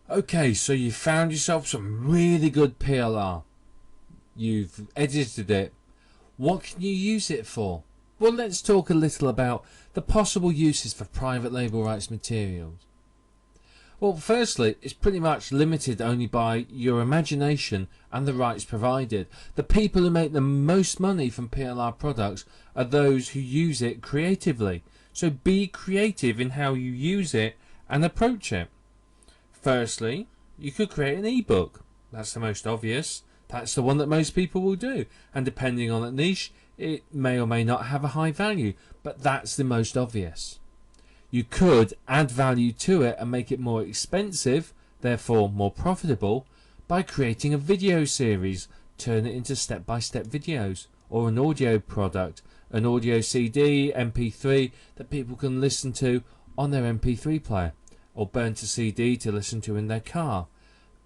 Okay, so you found yourself some really good PLR. You've edited it. What can you use it for? Well, let's talk a little about the possible uses for private label rights materials. Well, firstly, it's pretty much limited only by your imagination and the rights provided. The people who make the most money from PLR products are those who use it creatively. So be creative in how you use it and approach it. Firstly, you could create an ebook. That's the most obvious. That's the one that most people will do. And depending on the niche, it may or may not have a high value, but that's the most obvious. You could add value to it and make it more expensive, therefore more profitable, by creating a video series, turn it into step-by-step videos, or an audio product, an audio CD, MP3 that people can listen to on their MP3 player, or burn to CD to listen to in their car.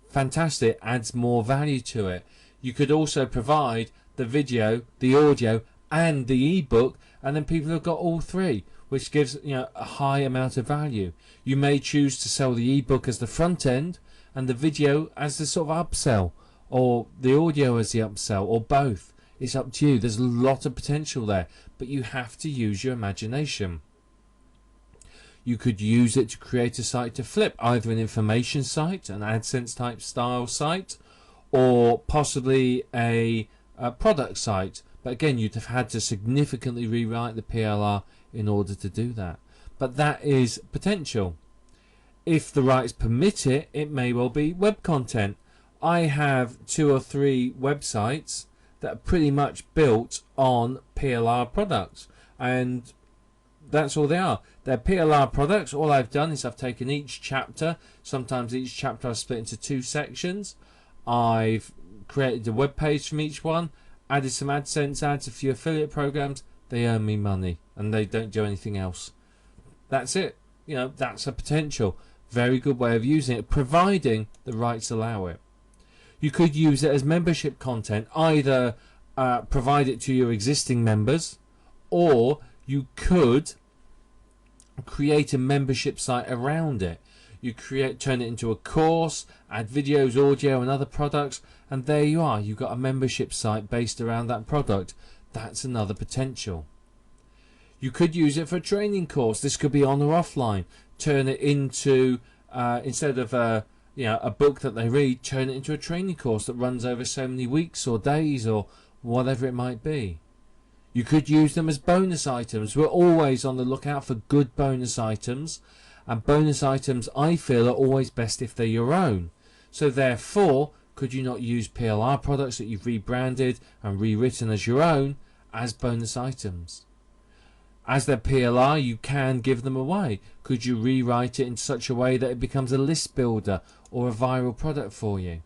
Fantastic, adds more value to it. You could also provide the video, the audio and the ebook, and then people have got all three, which gives a high amount of value. You may choose to sell the ebook as the front end and the video as the sort of upsell, or the audio as the upsell, or both. It's up to you. There's a lot of potential there, but you have to use your imagination. You could use it to create a site to flip, either an information site, an AdSense type style site, or possibly a product site. But again, you'd have had to significantly rewrite the PLR in order to do that. But that is potential. If the rights permit it, it may well be web content. I have 2 or 3 websites that are pretty much built on PLR products, and that's all they are. They're PLR products. All I've done is I've taken each chapter, sometimes each chapter I've split into 2 sections. I've created a web page from each one, added some AdSense ads, a few affiliate programs. They earn me money and they don't do anything else. That's it. That's a potential very good way of using it, providing the rights allow it. You could use it as membership content, either provide it to your existing members, or you could create a membership site around it. You turn it into a course, add videos, audio and other products, and there you are. You've got a membership site based around that product. That's another potential. You could use it for a training course. This could be on or offline. Turn it into, instead of a book that they read, turn it into a training course that runs over so many weeks or days or whatever it might be. You could use them as bonus items. We're always on the lookout for good bonus items, and bonus items I feel are always best if they're your own. So therefore, could you not use PLR products that you've rebranded and rewritten as your own as bonus items? As they're PLR, you can give them away. Could you rewrite it in such a way that it becomes a list builder or a viral product for you?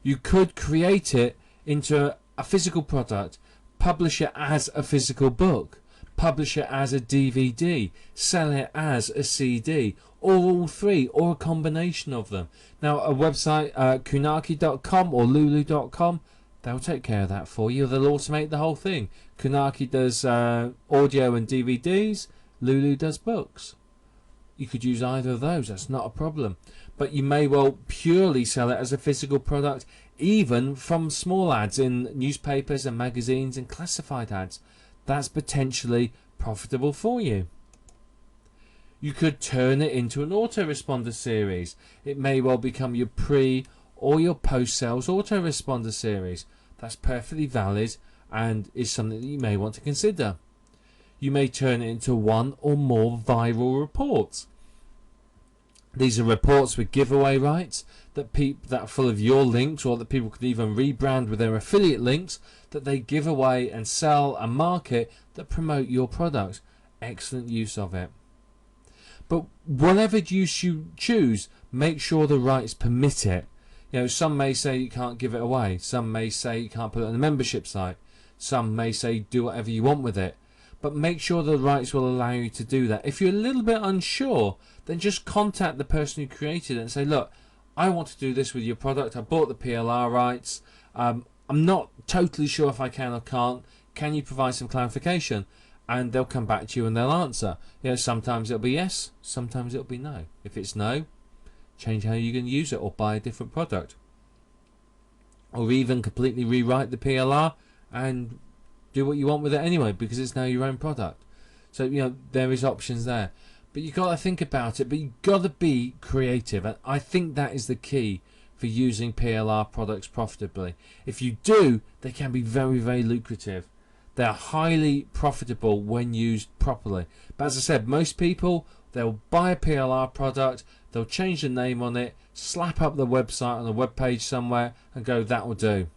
You could create it into a physical product, publish it as a physical book, publish it as a DVD, sell it as a CD, or all three, or a combination of them. Now, a website, kunaki.com or lulu.com, they'll take care of that for you. They'll automate the whole thing. Kunaki does audio and DVDs, Lulu does books. You could use either of those, that's not a problem. But you may well purely sell it as a physical product, even from small ads in newspapers and magazines and classified ads. That's potentially profitable for you. You could turn it into an autoresponder series. It may well become your pre or your post-sales autoresponder series. That's perfectly valid and is something that you may want to consider. You may turn it into 1 or more viral reports. These are reports with giveaway rights that are full of your links, or that people could even rebrand with their affiliate links that they give away and sell and market that promote your product. Excellent use of it. But whatever use you choose, make sure the rights permit it. Some may say you can't give it away. Some may say you can't put it on a membership site. Some may say do whatever you want with it. But make sure the rights will allow you to do that. If you're a little bit unsure, then just contact the person who created it and say, look, I want to do this with your product. I bought the PLR rights. I'm not totally sure if I can or can't. Can you provide some clarification? And they'll come back to you and they'll answer. Sometimes it'll be yes, sometimes it'll be no. If it's no, change how you're going to use it, or buy a different product, or even completely rewrite the PLR and do what you want with it anyway, because it's now your own product. So, you know, there is options there. But you've got to think about it, but you've got to be creative. And I think that is the key for using PLR products profitably. If you do, they can be very, very lucrative. They're highly profitable when used properly. But as I said, most people, they'll buy a PLR product, they'll change the name on it, slap up the website on a web page somewhere and go, that will do.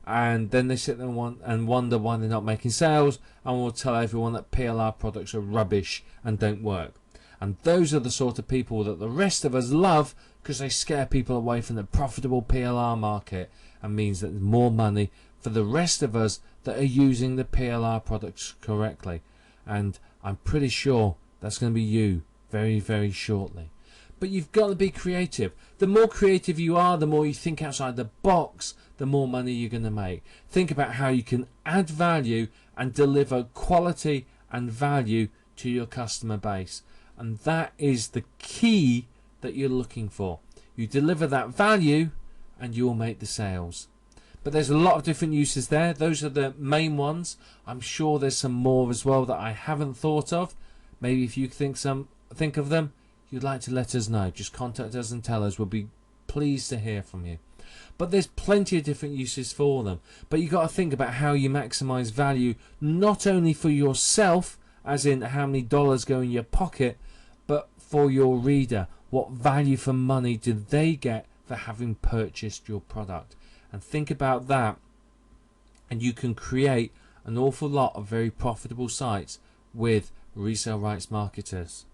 And then they sit there and wonder why they're not making sales, and will tell everyone that PLR products are rubbish and don't work. And those are the sort of people that the rest of us love, because they scare people away from the profitable PLR market, and means that there's more money for the rest of us that are using the PLR products correctly. And I'm pretty sure that's going to be you very, very shortly. But you've got to be creative. The more creative you are, the more you think outside the box, the more money you're going to make. Think about how you can add value and deliver quality and value to your customer base. And that is the key that you're looking for. You deliver that value and you'll make the sales. But there's a lot of different uses there. Those are the main ones. I'm sure there's some more as well that I haven't thought of. Maybe if you think of them, you'd like to let us know. Just contact us and tell us. We'll be pleased to hear from you. But there's plenty of different uses for them. But you've got to think about how you maximize value, not only for yourself, as in how many dollars go in your pocket, but for your reader. What value for money do they get for having purchased your product? And think about that, and you can create an awful lot of very profitable sites with resale rights marketers.